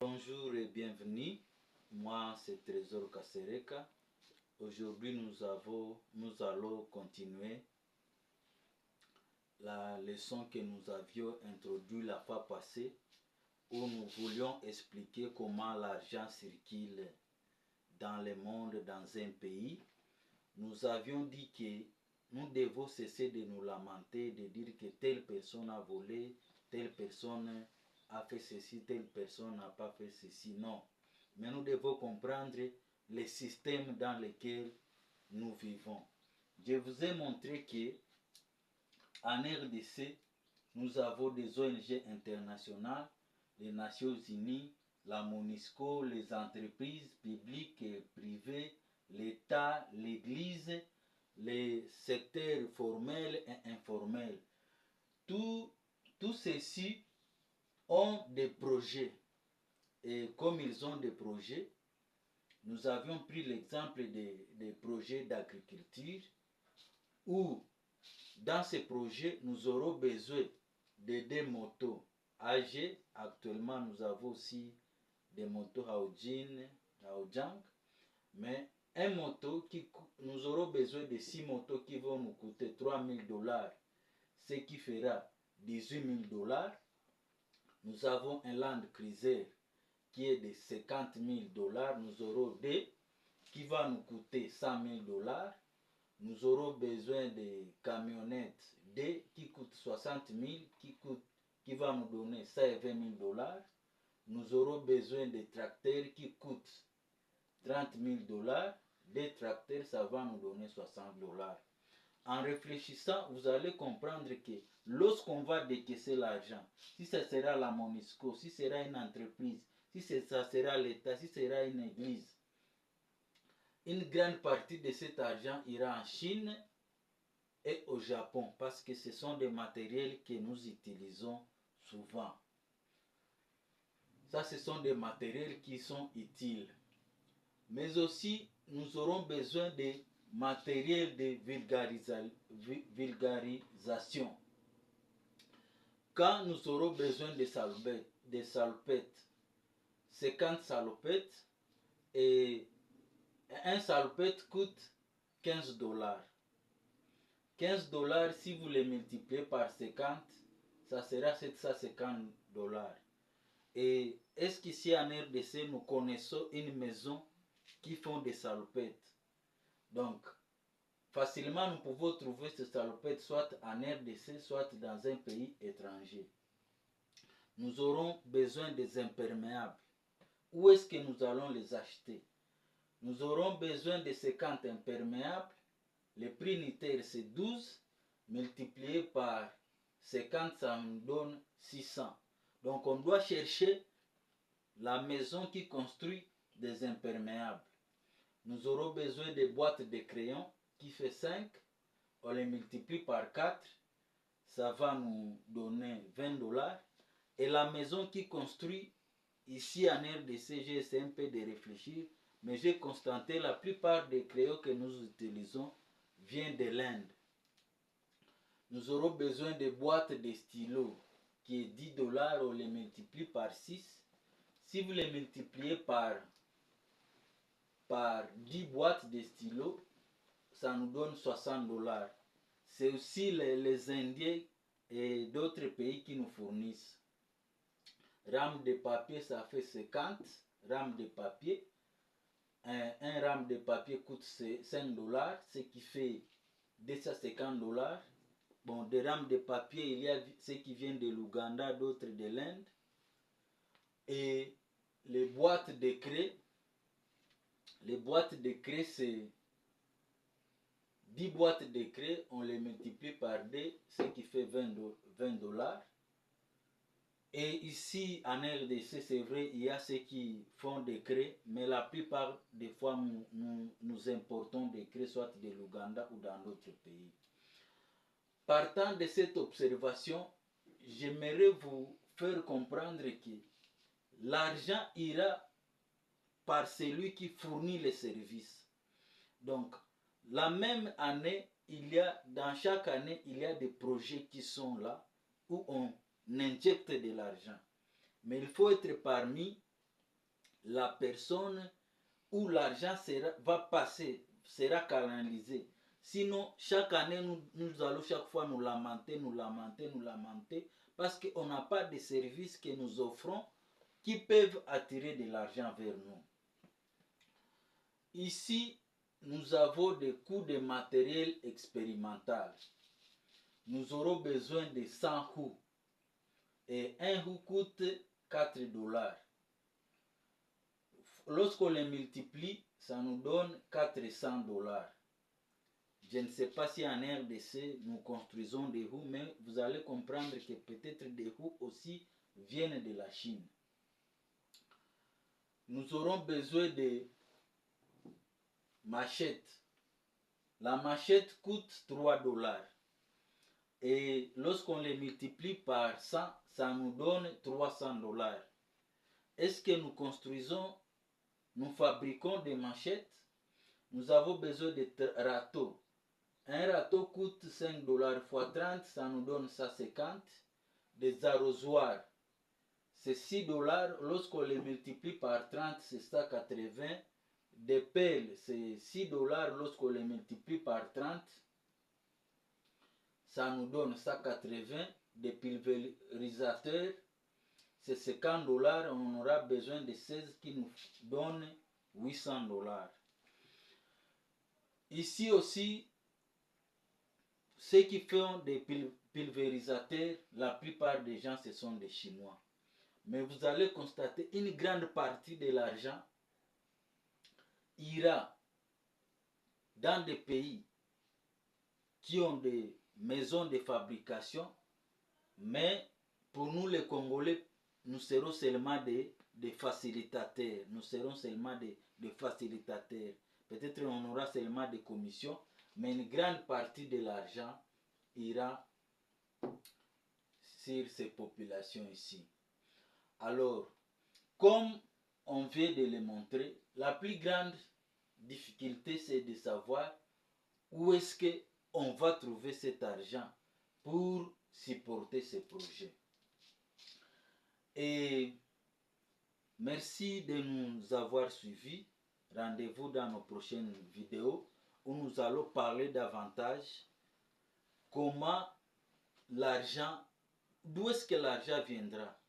Bonjour et bienvenue, moi c'est Trésor Kasereka. Aujourd'hui nous allons continuer la leçon que nous avions introduite la fois passée où nous voulions expliquer comment l'argent circule dans le monde, dans un pays. Nous avions dit que nous devons cesser de nous lamenter, de dire que telle personne a volé, telle personne a fait ceci, telle personne n'a pas fait ceci. Non. Mais nous devons comprendre les systèmes dans lesquels nous vivons. Je vous ai montré que en RDC, nous avons des ONG internationales, les Nations Unies, la MONUSCO, les entreprises publiques et privées, l'État, l'Église, les secteurs formels et informels. Tous ceux-ci ont des projets. Et comme ils ont des projets, nous avions pris l'exemple des projets d'agriculture où dans ces projets, nous aurons besoin de des motos âgées. Actuellement, nous avons aussi des motos Haojang, mais un moto nous aurons besoin de 6 motos qui vont nous coûter $3000, ce qui fera $18000. Nous avons un Land Cruiser qui est de $50000. Nous aurons des qui va nous coûter $100000. Nous aurons besoin de camionnettes D qui coûtent 60 000, qui va nous donner $120 000. Nous aurons besoin de tracteurs qui coûtent $30 000. Des tracteurs, ça va nous donner $60. En réfléchissant, vous allez comprendre que lorsqu'on va décaisser l'argent, si ce sera la MONUSCO, si ce sera une entreprise, si ça sera l'État, si ce sera une église, une grande partie de cet argent ira en Chine et au Japon parce que ce sont des matériels que nous utilisons souvent. Ça, ce sont des matériels qui sont utiles. Mais aussi, nous aurons besoin de matériel de vulgarisation. Quand nous aurons besoin de salopettes, 50 salopettes, et un salopette coûte $15. $15, si vous les multipliez par 50, ça sera $750. Et est-ce qu'ici en RDC, nous connaissons une maison qui font des salopettes? Donc, facilement, nous pouvons trouver ces salopettes soit en RDC, soit dans un pays étranger. Nous aurons besoin des imperméables. Où est-ce que nous allons les acheter? Nous aurons besoin de 50 imperméables. Le prix unitaire c'est 12, multiplié par 50, ça nous donne 600. Donc on doit chercher la maison qui construit des imperméables. Nous aurons besoin de boîtes de crayons qui fait 5. On les multiplie par 4, ça va nous donner $20. Et la maison qui construit, ici en RDC, j'ai essayé un peu de réfléchir, mais j'ai constaté la plupart des crayons que nous utilisons viennent de l'Inde. Nous aurons besoin de boîtes de stylos qui est $10, on les multiplie par 6. Si vous les multipliez par 10 boîtes de stylos, ça nous donne $60. C'est aussi les Indiens et d'autres pays qui nous fournissent. Rame de papier, ça fait 50 rames de papier. Un rame de papier coûte $5, ce qui fait $250. Bon, des rames de papier, il y a ceux qui viennent de l'Ouganda, d'autres de l'Inde. Et les boîtes de craie, c'est 10 boîtes de craie, on les multiplie par 2, ce qui fait $20. Et ici en RDC, c'est vrai, il y a ceux qui font des craies, mais la plupart des fois, nous importons des craies soit de l'Ouganda ou dans d'autres pays. Partant de cette observation, j'aimerais vous faire comprendre que l'argent ira par celui qui fournit les services. Donc, la même année, dans chaque année, il y a des projets qui sont là où on injecte de l'argent. Mais il faut être parmi la personne où l'argent va passer, sera canalisé. Sinon, chaque année, nous allons chaque fois nous lamenter, parce qu'on n'a pas de services que nous offrons qui peuvent attirer de l'argent vers nous. Ici, nous avons des coûts de matériel expérimental. Nous aurons besoin de 100 houes. Et un houe coûte 4 $. Lorsqu'on les multiplie, ça nous donne 400 $. Je ne sais pas si en RDC nous construisons des houes, mais vous allez comprendre que peut-être des houes aussi viennent de la Chine. Nous aurons besoin de machettes. La machette coûte 3 $. Et lorsqu'on les multiplie par 100, ça nous donne 300 $. Est-ce que nous fabriquons des machettes? Nous avons besoin de râteaux. Un râteau coûte 5 $ x 30, ça nous donne 150. Des arrosoirs, c'est 6 $. Lorsqu'on les multiplie par 30, c'est 180. Des pelles, c'est 6 $. Lorsqu'on les multiplie par 30, ça nous donne 180. Des pulvérisateurs, c'est 50 $. On aura besoin de 16 qui nous donnent 800 $. Ici aussi, ceux qui font des pulvérisateurs, la plupart des gens, ce sont des Chinois. Mais vous allez constater une grande partie de l'argent ira dans des pays qui ont des maisons de fabrication, mais pour nous les Congolais, nous serons seulement des facilitateurs. Nous serons seulement des facilitateurs. Peut-être on aura seulement des commissions, mais une grande partie de l'argent ira sur ces populations ici. Alors, comme on vient de le montrer, la plus grande difficulté, c'est de savoir où est-ce qu'on va trouver cet argent pour supporter ces projets. Et merci de nous avoir suivis. Rendez-vous dans nos prochaines vidéos où nous allons parler davantage comment l'argent, d'où est-ce que l'argent viendra.